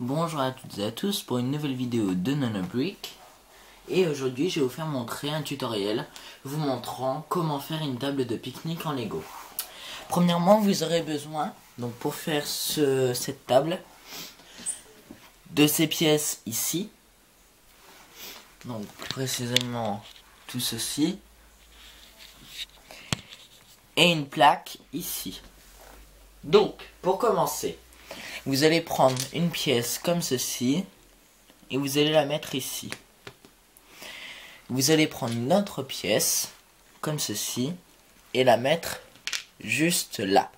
Bonjour à toutes et à tous pour une nouvelle vidéo de NanoBrick. Et aujourd'hui je vais vous faire montrer un tutoriel vous montrant comment faire une table de pique-nique en Lego. Premièrement, vous aurez besoin, donc pour faire cette table, de ces pièces ici. Donc précisément tout ceci. Et une plaque ici. Donc pour commencer, vous allez prendre une pièce comme ceci et vous allez la mettre ici. Vous allez prendre une autre pièce comme ceci et la mettre juste là,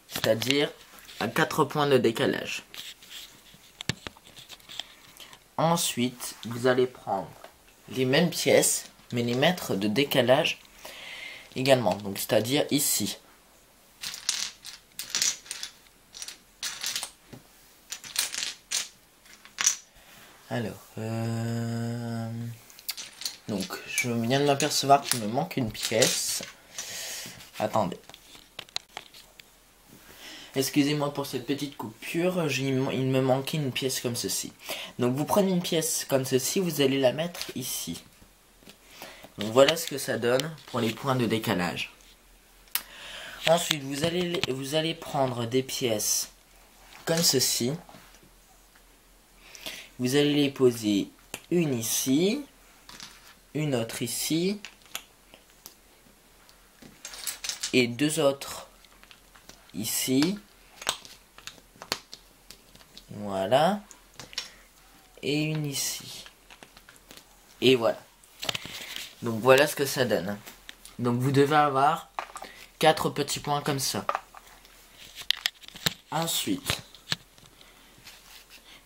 c'est-à-dire à 4 points de décalage. Ensuite, vous allez prendre les mêmes pièces mais les mettre de décalage également, donc c'est-à-dire ici. Alors, donc je viens de m'apercevoir qu'il me manque une pièce. Attendez. Excusez-moi pour cette petite coupure, il me manquait une pièce comme ceci. Donc vous prenez une pièce comme ceci, vous allez la mettre ici. Donc voilà ce que ça donne pour les points de décalage. Ensuite, vous allez prendre des pièces comme ceci. Vous allez les poser une ici, une autre ici, et deux autres ici. Voilà. Et une ici. Et voilà. Donc voilà ce que ça donne. Donc vous devez avoir 4 petits points comme ça. Ensuite,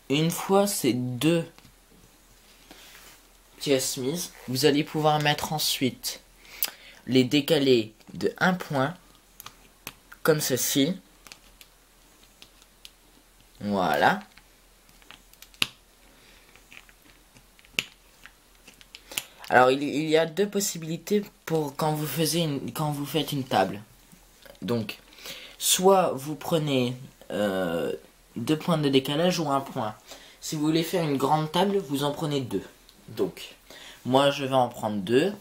une fois ces deux pièces mises, vous allez pouvoir mettre ensuite les décaler de 1 point, comme ceci. Voilà. Alors il y a deux possibilités pour quand vous faites une table. Donc, soit vous prenez 2 points de décalage ou 1 point. Si vous voulez faire une grande table, vous en prenez 2. Donc, moi je vais en prendre 2.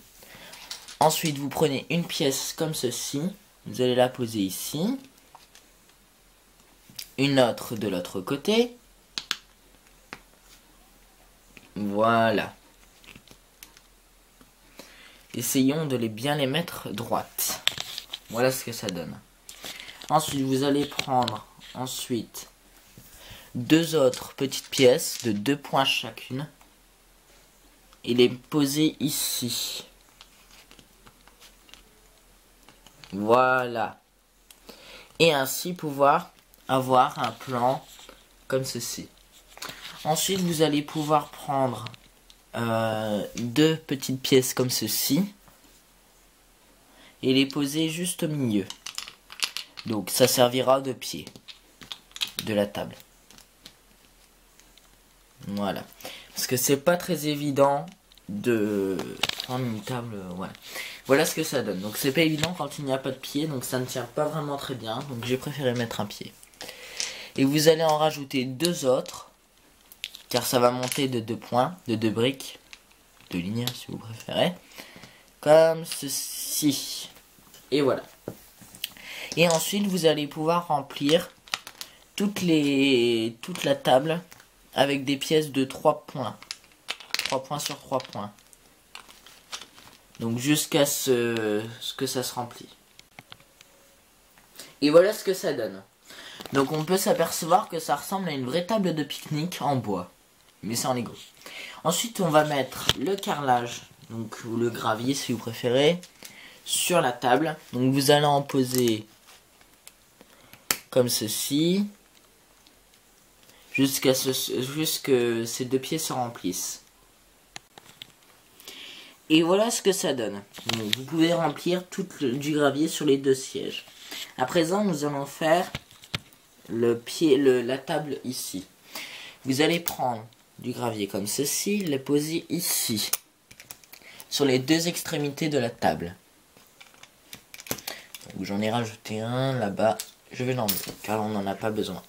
Ensuite, vous prenez une pièce comme ceci. Vous allez la poser ici. Une autre de l'autre côté. Voilà. Essayons de bien les mettre droites. Voilà ce que ça donne. Ensuite, vous allez prendre deux autres petites pièces de 2 points chacune et les poser ici. Voilà. Et ainsi pouvoir avoir un plan comme ceci. Ensuite, vous allez pouvoir prendre deux petites pièces comme ceci et les poser juste au milieu. Donc ça servira de pied de la table. Voilà. Parce que c'est pas très évident de prendre une table. Voilà. Voilà ce que ça donne. Donc c'est pas évident quand il n'y a pas de pied, donc ça ne tient pas vraiment très bien. Donc j'ai préféré mettre un pied. Et vous allez en rajouter deux autres, car ça va monter de 2 points, de 2 briques, de lignes si vous préférez, comme ceci. Et voilà. Et ensuite vous allez pouvoir remplir toute la table avec des pièces de 3 points. 3 points sur 3 points. Donc jusqu'à ce que ça se remplit. Et voilà ce que ça donne. Donc on peut s'apercevoir que ça ressemble à une vraie table de pique-nique en bois. Mais c'est en Lego. Ensuite on va mettre le carrelage, donc ou le gravier si vous préférez, sur la table. Donc vous allez en poser comme ceci. Jusqu'à ce que ces deux pieds se remplissent. Et voilà ce que ça donne. Donc, vous pouvez remplir du gravier sur les deux sièges. À présent, nous allons faire la table ici. Vous allez prendre du gravier comme ceci, le poser ici, sur les deux extrémités de la table. J'en ai rajouté un là-bas. Je vais l'enlever car on n'en a pas besoin.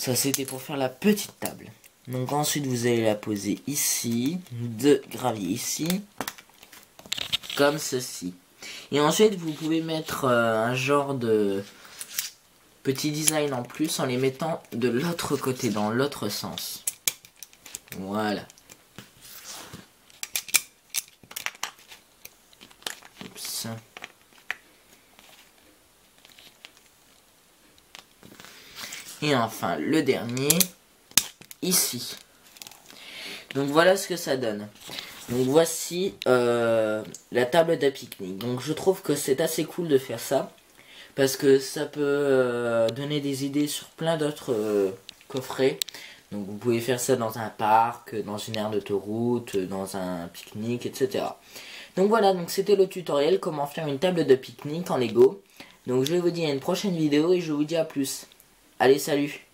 Ça c'était pour faire la petite table. Donc ensuite vous allez la poser ici, de gravier ici, comme ceci. Et ensuite vous pouvez mettre un genre de petit design en plus en les mettant de l'autre côté, dans l'autre sens. Voilà. Oups. Et enfin le dernier, ici. Donc voilà ce que ça donne. Donc voici la table de pique-nique. Donc je trouve que c'est assez cool de faire ça. Parce que ça peut donner des idées sur plein d'autres coffrets. Donc vous pouvez faire ça dans un parc, dans une aire d'autoroute, dans un pique-nique, etc. Donc voilà, donc c'était le tutoriel comment faire une table de pique-nique en Lego. Donc je vous dis à une prochaine vidéo et je vous dis à plus. Allez, salut!